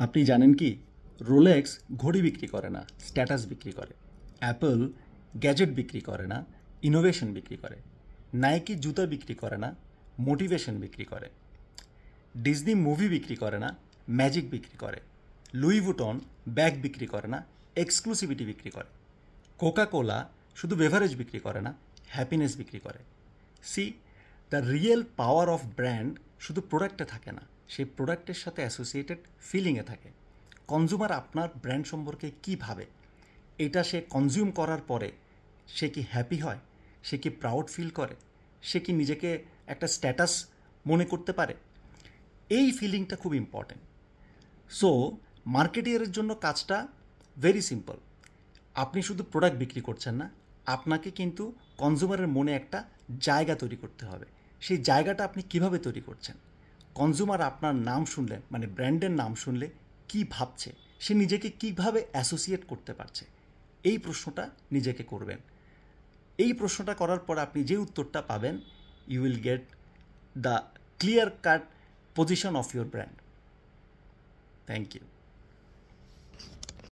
আপনি জানেন কি রোলেক্স ঘড়ি বিক্রি করে না, স্ট্যাটাস বিক্রি করে। অ্যাপল গ্যাজেট বিক্রি করে না, ইনোভেশন বিক্রি করে। নাইকি জুতা বিক্রি করে না, মোটিভেশন বিক্রি করে। ডিজনি মুভি বিক্রি করে না, ম্যাজিক বিক্রি করে। লুই ভুটন ব্যাগ বিক্রি করে না, এক্সক্লুসিভিটি বিক্রি করে। কোকা কোলা শুধু বেভারেজ বিক্রি করে না, হ্যাপিনেস বিক্রি করে। See, the real power of brand শুধু প্রোডাক্টে থাকে না, সেই প্রোডাক্টের সাথে অ্যাসোসিয়েটেড ফিলিংয়ে থাকে। কনজিউমার আপনার ব্র্যান্ড সম্পর্কে কী ভাবে, এটা সে কনজিউম করার পরে সে কি হ্যাপি হয়, সে কি প্রাউড ফিল করে, সে কি নিজেকে একটা স্ট্যাটাস মনে করতে পারে, এই ফিলিংটা খুব ইম্পর্টেন্ট। সো মার্কেটিয়ারের জন্য কাজটা ভেরি সিম্পল। আপনি শুধু প্রোডাক্ট বিক্রি করছেন না, আপনাকে কিন্তু কনজিউমারের মনে একটা জায়গা তৈরি করতে হবে। সেই জায়গাটা আপনি কিভাবে তৈরি করছেন? কনজিউমার আপনার নাম শুনলে, মানে ব্র্যান্ডের নাম শুনলে কি ভাবছে, সে নিজেকে কিভাবে অ্যাসোসিয়েট করতে পারছে, এই প্রশ্নটা নিজেকে করবেন। এই প্রশ্নটা করার পর আপনি যে উত্তরটা পাবেন, you will get the clear cut position of your brand. Thank you.